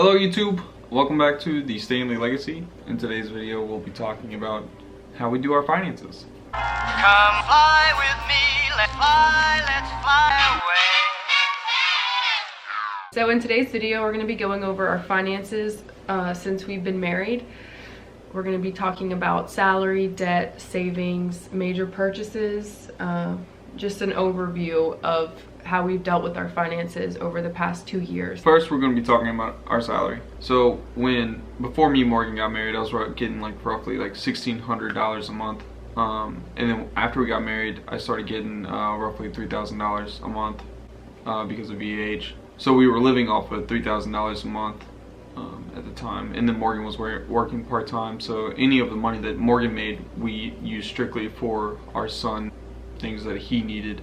Hello YouTube, welcome back to the Stanley Legacy. In today's video we'll be talking about how we do our finances. Come fly with me, let's fly away. So in today's video we're going to be going over our finances since we've been married. We're going to be talking about salary, debt, savings, major purchases, just an overview of how we've dealt with our finances over the past 2 years. First, we're going to be talking about our salary. So before me and Morgan got married, I was getting roughly $1,600 a month. And then after we got married, I started getting roughly $3,000 a month because of VAH. So we were living off of $3,000 a month at the time. And then Morgan was working part-time. So any of the money that Morgan made, we used strictly for our son, things that he needed.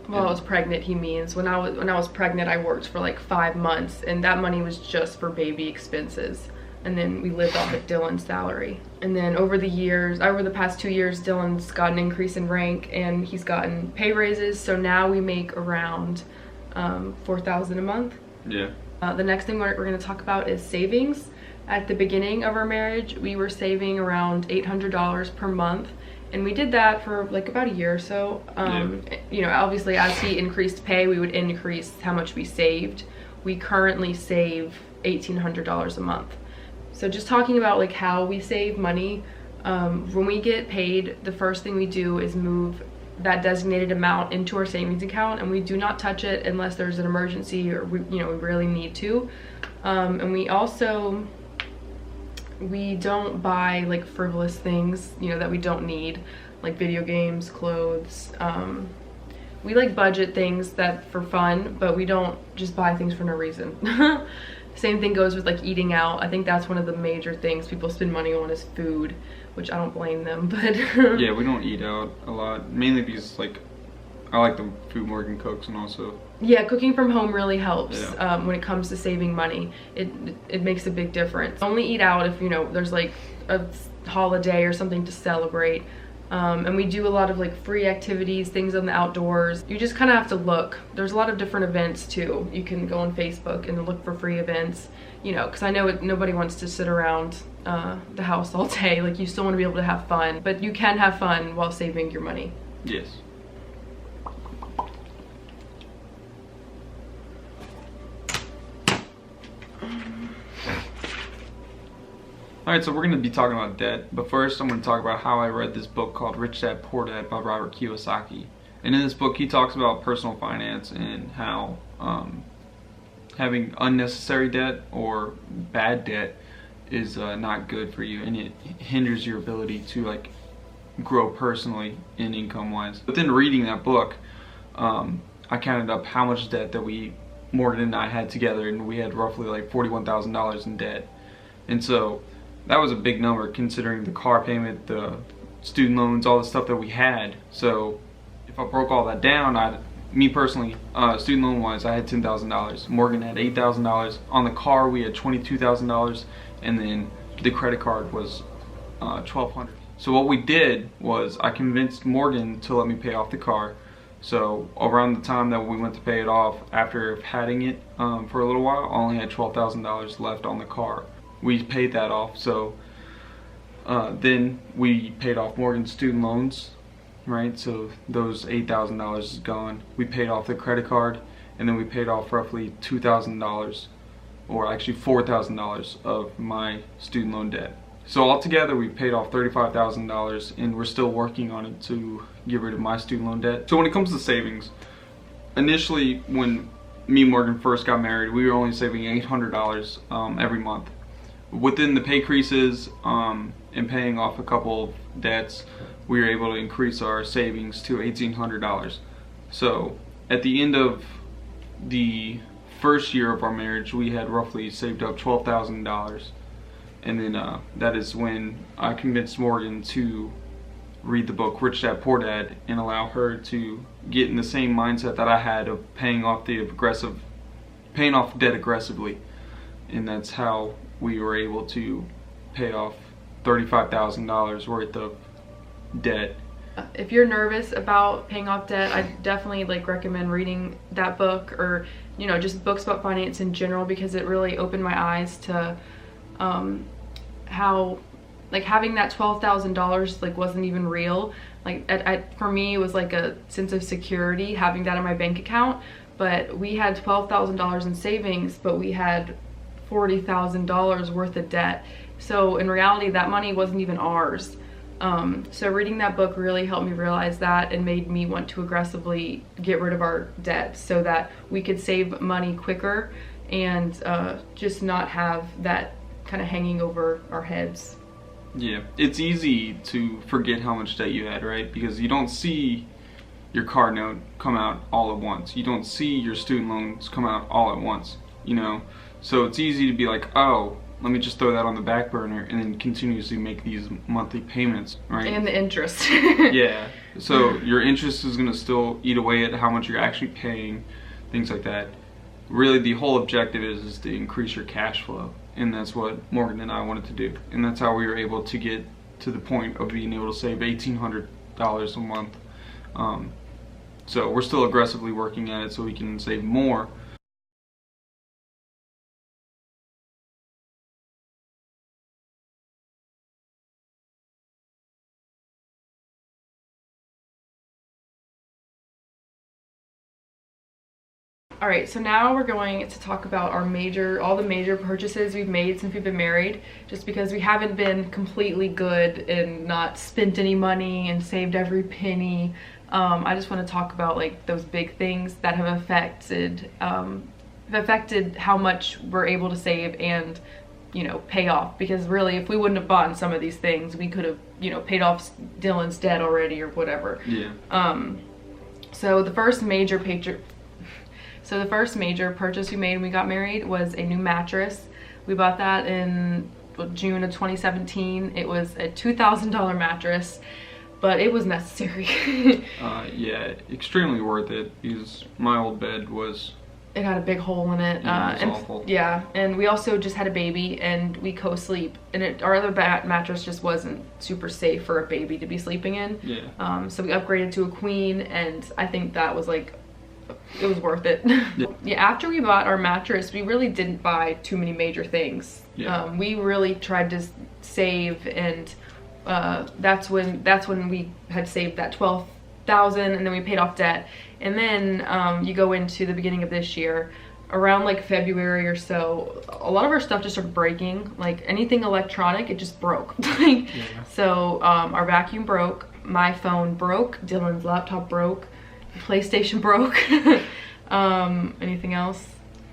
Well, I was pregnant, he means. When I was pregnant, I worked for 5 months, and that money was just for baby expenses. And then we lived off of Dylan's salary. And then over the past 2 years, Dylan's got an increase in rank, and he's gotten pay raises. So now we make around $4,000 a month. Yeah. The next thing we're going to talk about is savings. At the beginning of our marriage, we were saving around $800 per month. And we did that for about a year or so. You know, obviously as he increased pay, we would increase how much we saved. We currently save $1,800 a month. So just talking about how we save money, when we get paid, the first thing we do is move that designated amount into our savings account, and we do not touch it unless there's an emergency or we really need to. And we don't buy frivolous things that we don't need, like video games, clothes. We budget things that for fun, but we don't just buy things for no reason. Same thing goes with eating out. I think that's one of the major things people spend money on is food, which I don't blame them, but yeah, we don't eat out a lot, mainly because I like the food Morgan cooks, and also yeah, cooking from home really helps. Yeah. When it comes to saving money. It makes a big difference. Only eat out if there's a holiday or something to celebrate. And we do a lot of free activities, things on the outdoors. You just kind of have to look. There's a lot of different events too. You can go on Facebook and look for free events, because I know nobody wants to sit around the house all day. You still want to be able to have fun, but you can have fun while saving your money. yes. Alright, so we're going to be talking about debt, but first I'm going to talk about how I read this book called Rich Dad Poor Dad by Robert Kiyosaki. And in this book he talks about personal finance and how having unnecessary debt or bad debt is not good for you, and it hinders your ability to grow personally and income wise. But then reading that book, I counted up how much debt that Morgan and I had together, and we had roughly $41,000 in debt. And so that was a big number considering the car payment, the student loans, all the stuff that we had. So if I broke all that down, me personally, student loan wise, I had $10,000. Morgan had $8,000. On the car we had $22,000, and then the credit card was $1,200. So what we did was I convinced Morgan to let me pay off the car. So around the time that we went to pay it off, after having it for a little while, I only had $12,000 left on the car. We paid that off. So then we paid off Morgan's student loans, right? So those $8,000 is gone. We paid off the credit card, and then we paid off roughly $2,000, or actually $4,000 of my student loan debt. So altogether we paid off $35,000, and we're still working on it to get rid of my student loan debt. So when it comes to savings, initially when me and Morgan first got married, we were only saving $800 every month. Within the pay increases and paying off a couple of debts, we were able to increase our savings to $1,800. So at the end of the first year of our marriage, we had roughly saved up $12,000. And then that is when I convinced Morgan to read the book Rich Dad Poor Dad and allow her to get in the same mindset that I had of paying off debt aggressively. And that's how we were able to pay off $35,000 worth of debt. If you're nervous about paying off debt, I definitely recommend reading that book, or you know, just books about finance in general, because it really opened my eyes to how like having that $12,000 like wasn't even real. Like for me, it was like a sense of security having that in my bank account. But we had $12,000 in savings, but we had $40,000 worth of debt. So in reality, that money wasn't even ours. So reading that book really helped me realize that, and made me want to aggressively get rid of our debt so that we could save money quicker and just not have that kind of hanging over our heads. Yeah, it's easy to forget how much debt you had, right? Because you don't see your car note come out all at once. You don't see your student loans come out all at once, you know? So it's easy to be like, oh, let me just throw that on the back burner and then continuously make these monthly payments, right? And the interest. Yeah, so your interest is gonna still eat away at how much you're actually paying, things like that. Really, the whole objective is to increase your cash flow. And that's what Morgan and I wanted to do. And that's how we were able to get to the point of being able to save $1,800 a month. So we're still aggressively working at it so we can save more. All right, so now we're going to talk about all the major purchases we've made since we've been married, just because we haven't been completely good and not spent any money and saved every penny. I just want to talk about like those big things that have affected how much we're able to save and, you know, pay off. Because really, if we wouldn't have bought some of these things, we could have, you know, paid off Dylan's debt already or whatever. Yeah. So the first major purchase we made when we got married was a new mattress. We bought that in June of 2017. It was a $2,000 mattress, but it was necessary. Yeah, extremely worth it, because my old bed was... It had a big hole in it. Yeah, it was awful. Yeah, and we also just had a baby, and we co-sleep, and our other mattress just wasn't super safe for a baby to be sleeping in. Yeah. So we upgraded to a queen, and I think that was like, it was worth it. Yeah, after we bought our mattress, we really didn't buy too many major things. Yeah. We really tried to save, and that's when we had saved that $12,000, and then we paid off debt. And then you go into the beginning of this year, around like February or so, a lot of our stuff just started breaking. Like anything electronic, it just broke. Yeah. So our vacuum broke, my phone broke, Dylan's laptop broke, PlayStation broke. Anything else?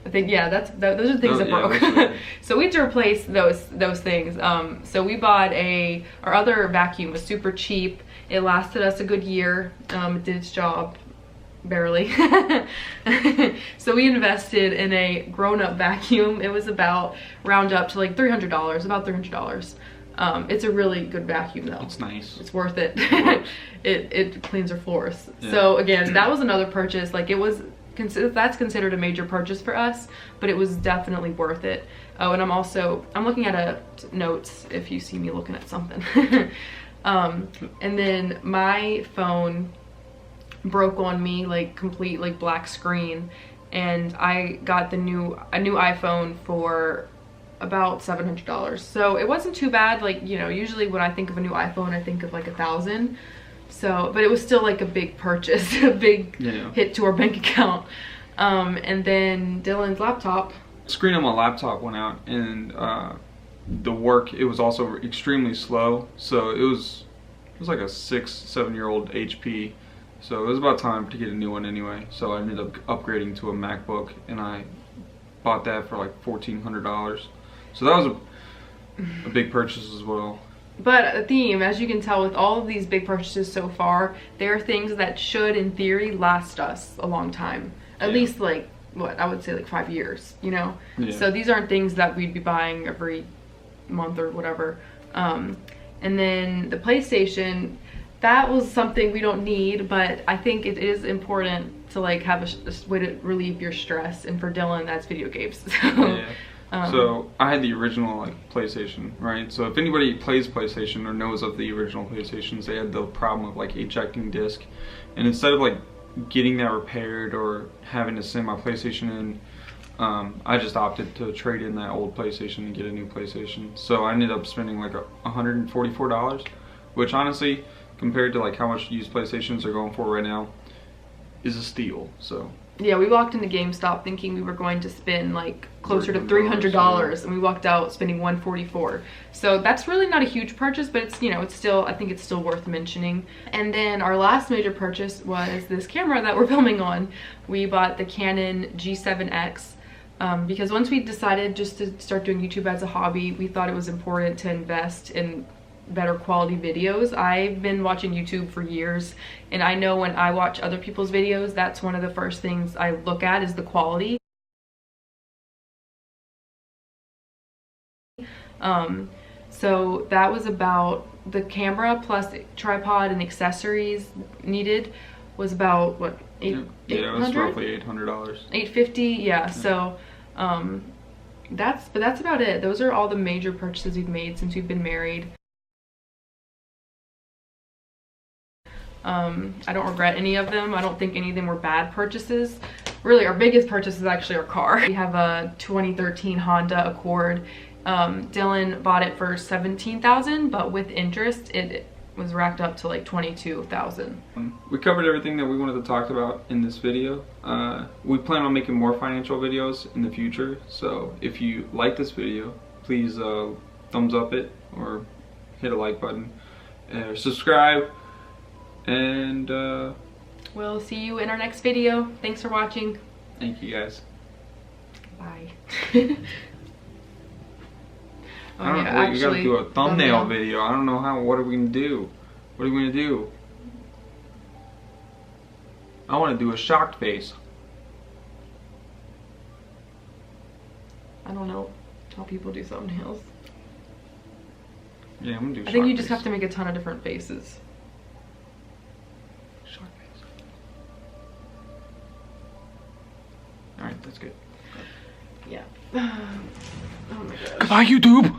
I think, yeah, those are things that broke. Yeah, so we had to replace those things. So we bought our other vacuum was super cheap. It lasted us a good year. It did its job, barely. So we invested in a grown-up vacuum. It was about, round up to like $300, about $300. It's a really good vacuum though. It's nice. It's worth it. It cleans our floors. Yeah. So again, that was another purchase. Like that's considered a major purchase for us, but it was definitely worth it. Oh, and I'm looking at notes if you see me looking at something. And then my phone broke on me, like complete like black screen, and I got a new iPhone for about $700. So it wasn't too bad. Like, you know, usually when I think of a new iPhone, I think of like $1,000. So, but it was still like a big purchase, a big hit to our bank account. And then Dylan's laptop. Screen on my laptop went out, and it was also extremely slow. So it was like a 6-7 year old HP. So it was about time to get a new one anyway. So I ended up upgrading to a MacBook, and I bought that for like $1,400. So that was a big purchase as well. But a theme, as you can tell with all of these big purchases so far, they are things that should, in theory, last us a long time. At least like, what, I would say like 5 years, you know? Yeah. So these aren't things that we'd be buying every month or whatever. And then the PlayStation, that was something we don't need, but I think it is important to like have a way to relieve your stress. And for Dylan, that's video games. So I had the original like PlayStation, right? So if anybody plays PlayStation or knows of the original PlayStations, they had the problem of like ejecting disc, and instead of like getting that repaired or having to send my PlayStation in, I just opted to trade in that old PlayStation and get a new PlayStation. So I ended up spending like $144, which honestly, compared to like how much used PlayStations are going for right now, is a steal. So yeah, we walked into GameStop thinking we were going to spend like closer to $300, and we walked out spending $144. So that's really not a huge purchase, but it's, you know, it's still, I think it's still worth mentioning. And then our last major purchase was this camera that we're filming on. We bought the Canon G7X because once we decided just to start doing YouTube as a hobby, we thought it was important to invest in better quality videos. I've been watching YouTube for years, and I know when I watch other people's videos, that's one of the first things I look at is the quality. So that was about the camera plus tripod and accessories needed was about what, yeah, it was roughly $800. $850, yeah. So that's about it. Those are all the major purchases we've made since we've been married. I don't regret any of them. I don't think any of them were bad purchases. Really, our biggest purchase is actually our car. We have a 2013 Honda Accord. Dylan bought it for $17,000, but with interest, it was racked up to like $22,000. We covered everything that we wanted to talk about in this video. We plan on making more financial videos in the future. So if you like this video, please thumbs up it or hit a like button, subscribe. And we'll see you in our next video. Thanks for watching. Thank you guys. Bye. I don't know. You gotta do a thumbnail video. I don't know how. What are we gonna do? What are we gonna do? I want to do a shocked face. I don't know how people do thumbnails. Yeah, I'm gonna do. I think you just have to make a ton of different faces. Alright, that's good. Yeah. Oh my gosh. Goodbye, YouTube!